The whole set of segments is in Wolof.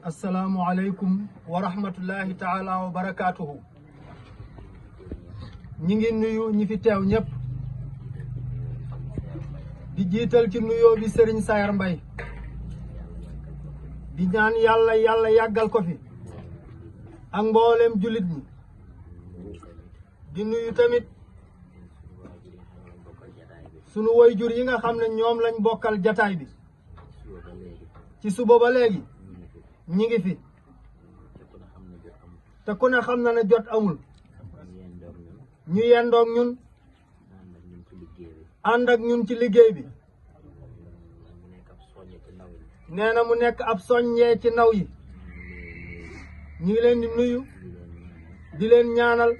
assalaamu aleykum wa rahmatullahi taala wa barakaatuhu. ñi ngi nuyu ñi fi teew ñëpp di jiital ci nuyoo bi Serigne Sayar Mbaye di ñaan yàlla yàggal ko fi ak mboolem jullit ñi di nuyu tamit sunu waajur yi nga xam ne ñoom lañ bokkal jataay bi ci suba ba léegi ñi ngi fi te ku ne xam na ne jot amul ñu yendoog ñun ànd ak ñun ci liggéey bi nee na mu nekk ab soññee ci ndaw yi ñu ngi leen di nuyu di leen ñaanal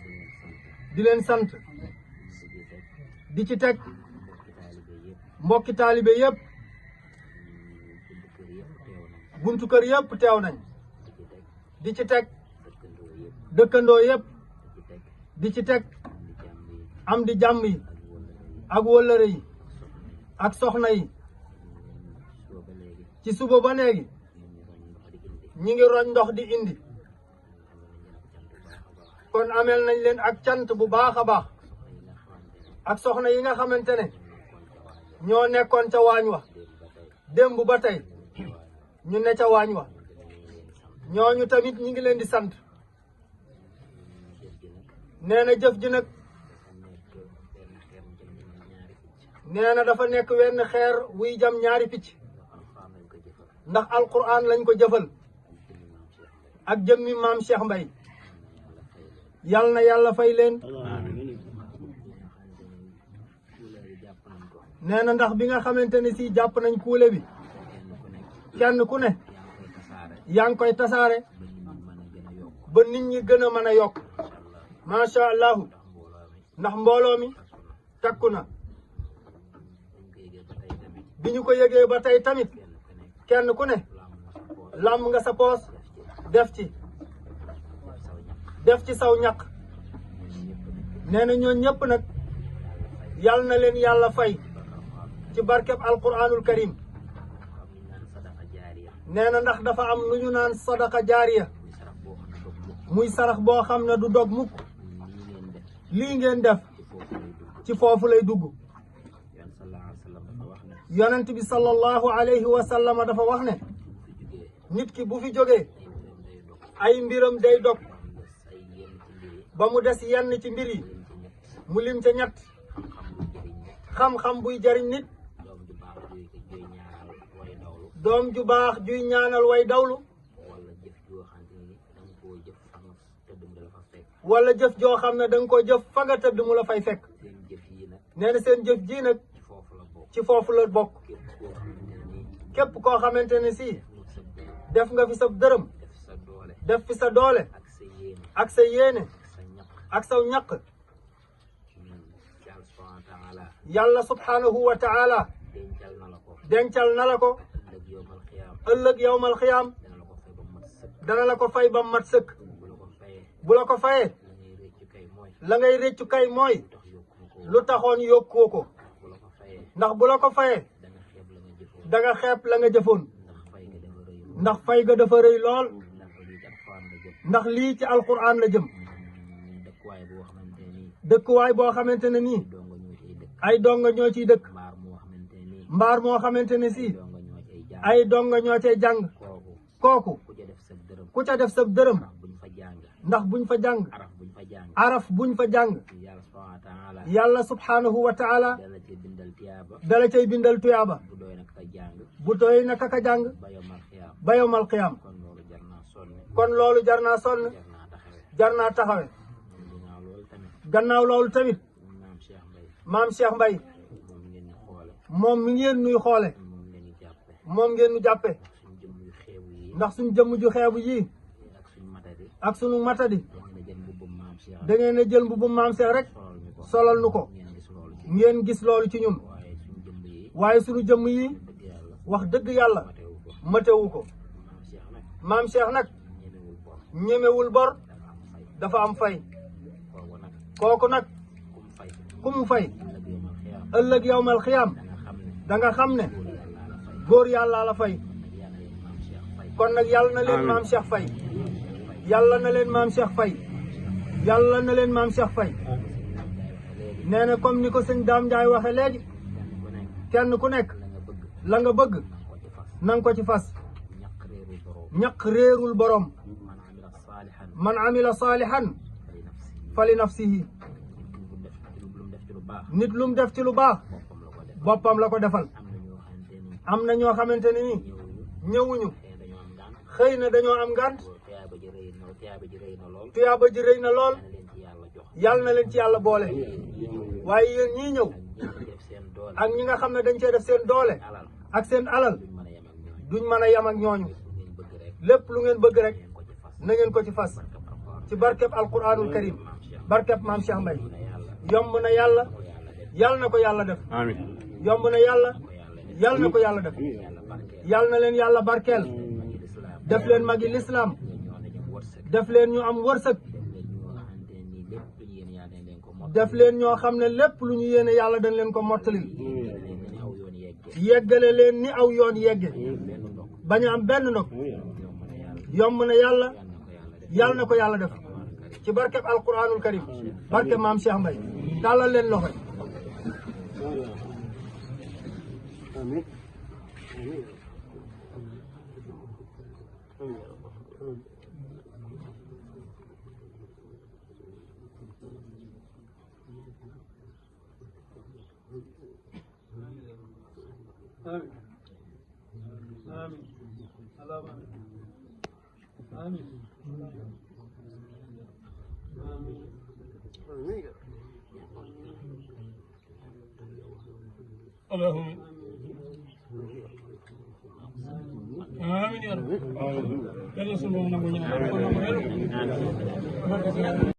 di leen sant di ci teg mbokki taalibe yépp buntu kër yépp teew nañ di ci teg dëkkandoo yépp di ci teg am di jàmm yi ak wëllëre yi ak soxna yi ci suba ba léegi ñi ngi roñ ndox di indi kon ameel nañ leen ak cant bu baax a baax ak soxna yi nga xamante ne ñoo nekkoon ca waañ wa démb ba tey ñu ne ca waañ wa ñooñu tamit ñi ngi leen di sant nee na jëf ji nag nee na dafa nekk wenn xeer wuy jam ñaari picc ndax alquran lañ ko jëfal ak jëmmi maam Cheikh Mbaye yal na yàlla fay leen nee na ndax bi nga xamante ne si jàpp nañ kuule bi kenn ku ne yaa ngi koy tasaare ba nit ñi gën a mën a yokk macha allahu ndax mbooloo mi takku na bi ñu ko yëgee ba tey tamit kenn ku ne làmb nga sa poos def ci saw ñaq nee na ñoo ñëpp nag yal na leen yàlla fay ci barkeb alquranul karim nee na ndax dafa am lu ñu naan sadaqa jaariya muy sarax boo xam ne du dog mukk lii ngeen def ci foofu lay dugg yonent bi sallallahu alayhi wa sallam dafa wax ne nit ki bu fi jógee ay mbiram day dog ba mu des yenn ci mbir yi mu lim ca ñett xam-xam buy jariñ nit doom ju baax juy ñaanal way dawlu wala jëf joo xam ne danga ko jëf fa nga tëdd mu la fay fekk nee na seen jëf ji nag ci foofu la bokk képp koo xamante ne si def nga fi sa dërëm def fi sa doole ak sa yéene ak saw ñaq yàlla subhanahu wa taala dencal na la ko ëllëg yowmal xiyaam dana la ko fay ba mat sëkk bu la ko fayee la ngay réccu kay mooy lu taxoon yokkoo ko ndax bu la ko fayee da nga xeeb la nga jëfoon ndax fay ga dafa rëy lool ndax lii ci alquran la jëm dëkkuwaay boo xamante ne nii ay donga ñoo ciy dëkk mbaar moo xamante ne si ay donga ñoo cay jàng kooku ku ca def sa dërëm ndax buñ fa jàng araf buñ fa jàng yàlla subhanahu wa taala dala cay bindal tuyaaba bu doy na kaka jàng ba yawmal qiyaam kon loolu jar naa sonn jar naa taxawe gannaaw loolu tamit maam Cheikh Mbaye moom mi ngeen nuy xoole moom ngeen nu jàppe ndax suñ jëmm ju xeebu yi ak sunu matadi da ngeen a jël mbubbum maam Cheikh rek solal nu ko ngeen gis loolu ci ñun waaye sunu jëmm yi wax dëgg yàlla matewu ko maam Cheikh nag ñemewul bor dafa am fay kooku nag ku mu fay ëllëg yawmal xiyaam da nga xam ne góor yàlla la fay kon nag yàlla na leen maam Cheikh Faye yàlla na leen maam Cheikh Faye yàlla na leen maam Cheikh Faye nee na comme ni ko sëñ Dame Ndiaye waxe léegi kenn ku nekk la nga bëgg nanga ko ci fas ñaq réerul borom man amila saalihan fali nafsihi nit lu mu def ci lu baax boppam la ko defal am na ñoo xamante ne ni ñëwuñu xëy na dañoo am ngànt tuyaaba ji rëy na lool yàlla na leen ci yàlla boole waaye yéen ñii ñëw ak ñi nga xam ne dañ cee def seen doole ak seen alal duñ mën a yem ak ñooñu lépp lu ngeen bëgg rek na ngeen ko ci fas ci barkeb alquranul karim barkeb maam Cheikh Mbaye yomb na yàlla yàlla na ko yàlla def yomb na yàlla yàlla na ko yàlla def yàlla na leen yàlla barkeel def leen magi lislaam def leen ñu am wërsëg def leen ñoo xam ne lépp lu ñu yéene yàlla dañ leen ko mottalil yeggale leen ni aw yoon yegge bañ a am benn ndog yomb na yàlla yàlla na ko yàlla def ci barkeb alquranul karim barkeb maam Cheikh Mbaye tàllal leen loxo آمين آمين اللهم آمين اللهم آمين يا رب يلا سبحانه وتعالى